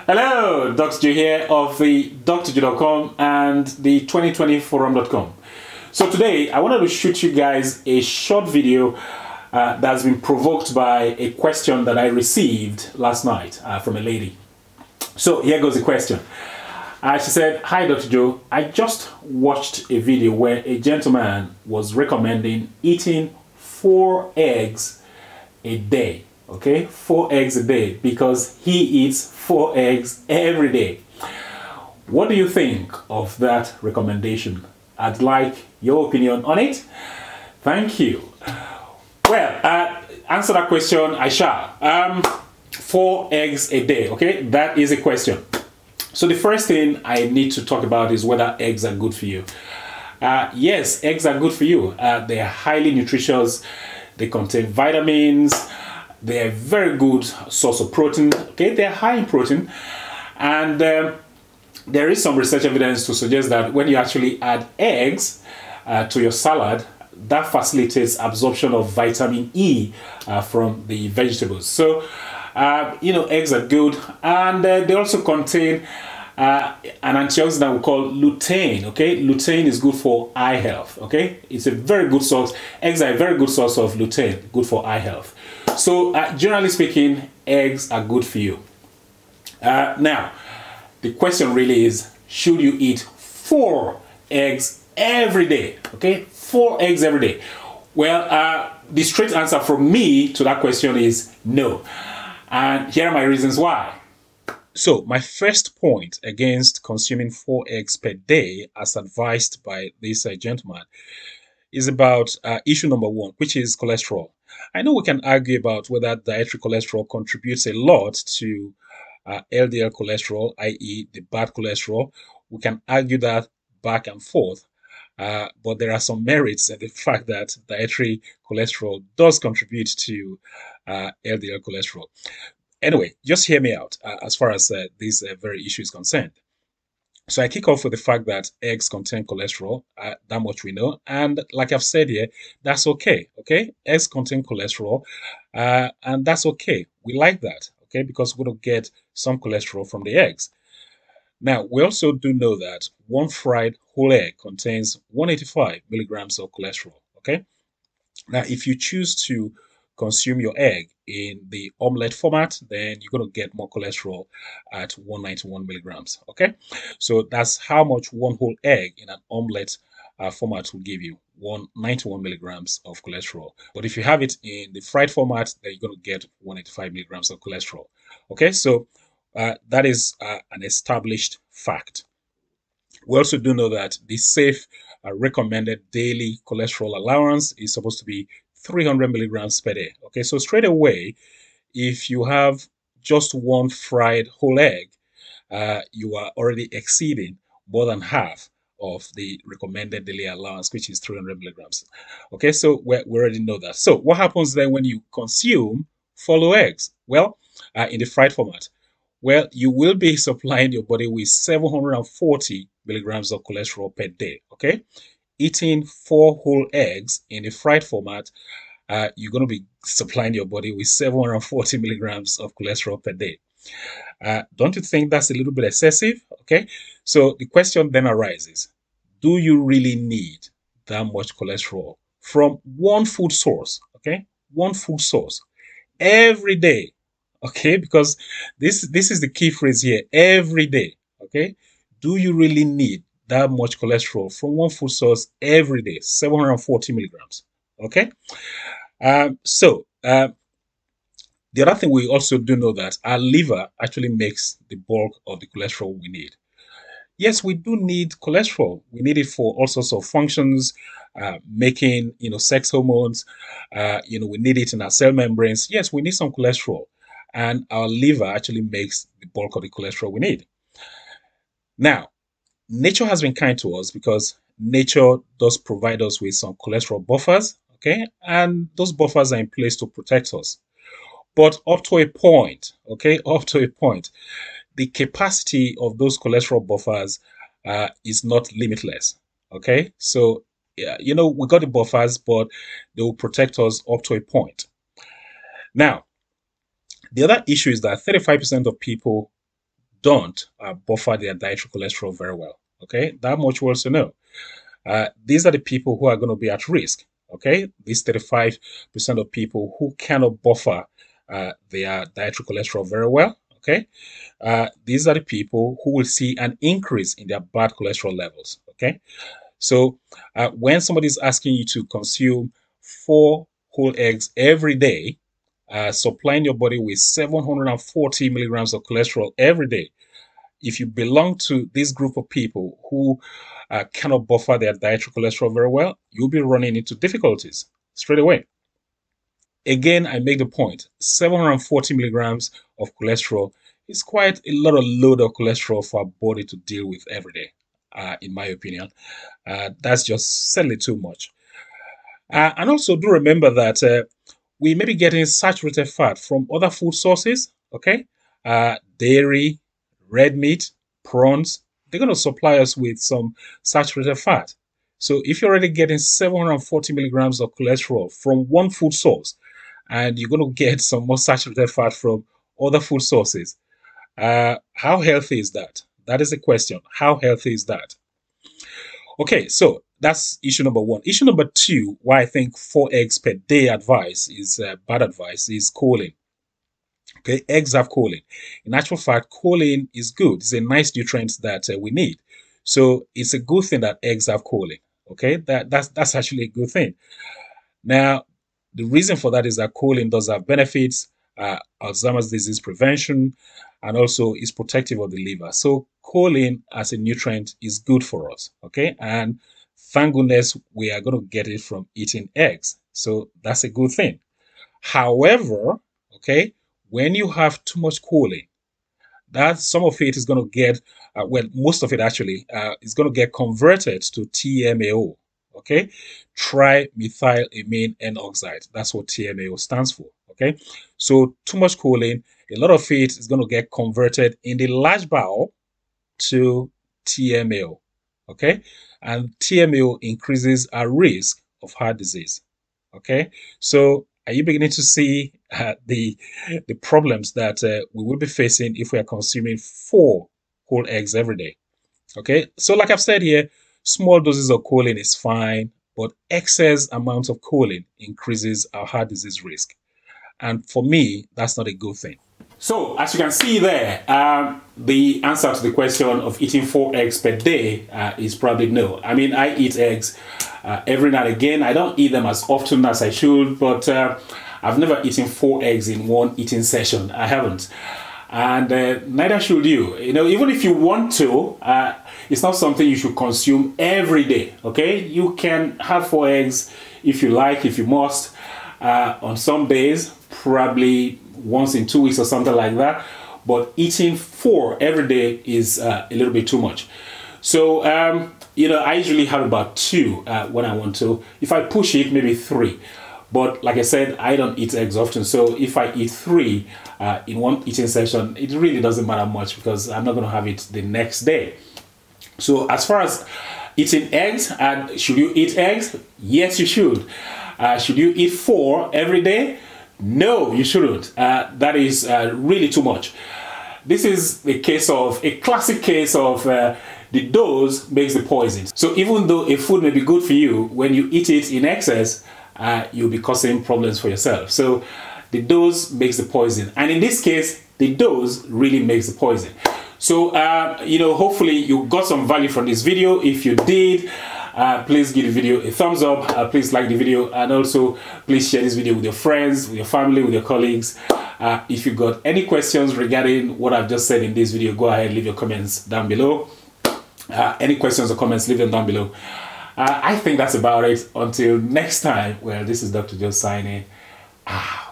Hello, Dr. Joe here of the drjoe.com and the 2020forum.com. So today I wanted to shoot you guys a short video that's been provoked by a question that I received last night from a lady. So here goes the question. She said, "Hi Dr. Joe, I just watched a video where a gentleman was recommending eating 4 eggs a day. Okay, 4 eggs a day because he eats 4 eggs every day. What do you think of that recommendation? I'd like your opinion on it. Thank you." Well, answer that question I shall. 4 eggs a day, okay? That is a question. So the first thing I need to talk about is whether eggs are good for you. Yes, eggs are good for you. They are highly nutritious. They contain vitamins. They are a very good source of protein. Okay, they are high in protein. And there is some research evidence to suggest that when you actually add eggs to your salad, that facilitates absorption of vitamin E from the vegetables. So, eggs are good, and they also contain an antioxidant we call lutein. Okay, lutein is good for eye health. Okay, it's a very good source. Eggs are a very good source of lutein, good for eye health. So, generally speaking, eggs are good for you. Now, the question really is, should you eat 4 eggs every day? Okay, 4 eggs every day. Well, the straight answer from me to that question is no. And here are my reasons why. So, my first point against consuming 4 eggs per day, as advised by this gentleman, is about issue number 1, which is cholesterol. I know we can argue about whether dietary cholesterol contributes a lot to LDL cholesterol, i.e. the bad cholesterol. We can argue that back and forth, but there are some merits in the fact that dietary cholesterol does contribute to LDL cholesterol. Anyway, just hear me out as far as this very issue is concerned. So I kick off with the fact that eggs contain cholesterol, that much we know. And like I've said here, that's okay, okay? Eggs contain cholesterol, and that's okay. We like that, okay? Because we're going to get some cholesterol from the eggs. Now, we also do know that 1 fried whole egg contains 185 milligrams of cholesterol, okay? Now, if you choose to consume your egg in the omelette format, then you're going to get more cholesterol at 191 milligrams. Okay, so that's how much 1 whole egg in an omelette format will give you: 191 milligrams of cholesterol. But if you have it in the fried format, then you're going to get 185 milligrams of cholesterol. Okay, so that is an established fact. We also do know that the safe recommended daily cholesterol allowance is supposed to be 300 milligrams per day. Okay, so straight away, if you have just 1 fried whole egg, you are already exceeding more than half of the recommended daily allowance, which is 300 milligrams. Okay, so we already know that. So what happens then when you consume follow eggs? Well, in the fried format, well, you will be supplying your body with 740 milligrams of cholesterol per day. Okay, eating 4 whole eggs in a fried format, you're going to be supplying your body with 740 milligrams of cholesterol per day. Don't you think that's a little bit excessive? Okay, so the question then arises, do you really need that much cholesterol from one food source? Okay, one food source every day. Okay, because this is the key phrase here: every day. Okay, do you really need that much cholesterol from one food source every day? 740 milligrams. Okay, the other thing we also do know that our liver actually makes the bulk of the cholesterol we need. Yes, we do need cholesterol. We need it for all sorts of functions, making sex hormones. We need it in our cell membranes. Yes, we need some cholesterol, and our liver actually makes the bulk of the cholesterol we need. Now, nature has been kind to us because nature does provide us with some cholesterol buffers. Okay, and those buffers are in place to protect us. But up to a point, okay, up to a point, the capacity of those cholesterol buffers is not limitless. Okay, so we got the buffers, but they will protect us up to a point. Now, the other issue is that 35% of people don't buffer their dietary cholesterol very well. Okay, that much we also know. These are the people who are going to be at risk. Okay, these 35% of people who cannot buffer their dietary cholesterol very well. Okay, these are the people who will see an increase in their bad cholesterol levels. Okay, so when somebody is asking you to consume 4 whole eggs every day, supplying your body with 740 milligrams of cholesterol every day, if you belong to this group of people who cannot buffer their dietary cholesterol very well, you'll be running into difficulties straight away. Again, I make the point, 740 milligrams of cholesterol is quite a lot of load of cholesterol for our body to deal with every day, in my opinion. That's just certainly too much. And also do remember that we may be getting saturated fat from other food sources, okay? Dairy, red meat, prawns, they're going to supply us with some saturated fat. So if you're already getting 740 milligrams of cholesterol from one food source, and you're going to get some more saturated fat from other food sources, how healthy is that? That is the question. How healthy is that? Okay, so that's issue number 1. Issue number 2, why I think 4 eggs per day advice is bad advice, is choline. Okay, eggs have choline. In actual fact, choline is good. It's a nice nutrient that we need. So it's a good thing that eggs have choline. Okay, that's actually a good thing. Now, the reason for that is that choline does have benefits, Alzheimer's disease prevention, and also is protective of the liver. So choline as a nutrient is good for us. Okay, and thank goodness we are going to get it from eating eggs. So that's a good thing. However, okay, when you have too much choline, that some of it is going to get, well, most of it actually is going to get converted to TMAO. Okay, trimethylamine N oxide. That's what TMAO stands for. Okay, so too much choline, a lot of it is going to get converted in the large bowel to TMAO. Okay, and TMAO increases our risk of heart disease. Okay, so are you beginning to see the problems that we will be facing if we are consuming 4 whole eggs every day? Okay, so like I've said here, small doses of choline is fine, but excess amounts of choline increases our heart disease risk. And for me, that's not a good thing. So, as you can see there, the answer to the question of eating 4 eggs per day is probably no. I mean, I eat eggs every now and again. I don't eat them as often as I should, but I've never eaten 4 eggs in one eating session. I haven't. And neither should you. You know, even if you want to, it's not something you should consume every day, okay? You can have 4 eggs if you like, if you must, on some days, probably once in 2 weeks or something like that. But eating 4 every day is a little bit too much. So, you know, I usually have about 2 when I want to. If I push it, maybe 3. But like I said, I don't eat eggs often. So if I eat 3 in one eating session, it really doesn't matter much because I'm not going to have it the next day. So as far as eating eggs, should you eat eggs? Yes, you should. Should you eat 4 every day? No, you shouldn't. That is really too much. This is a classic case of the dose makes the poison. So even though a food may be good for you, when you eat it in excess, you'll be causing problems for yourself. So the dose makes the poison. And in this case, the dose really makes the poison. So, you know, hopefully you got some value from this video. If you did, please give the video a thumbs up. Please like the video, and also please share this video with your friends, with your family, with your colleagues. If you got any questions regarding what I've just said in this video, go ahead, leave your comments down below. Any questions or comments, leave them down below. I think that's about it. Until next time, well, this is Dr. Joe signing out.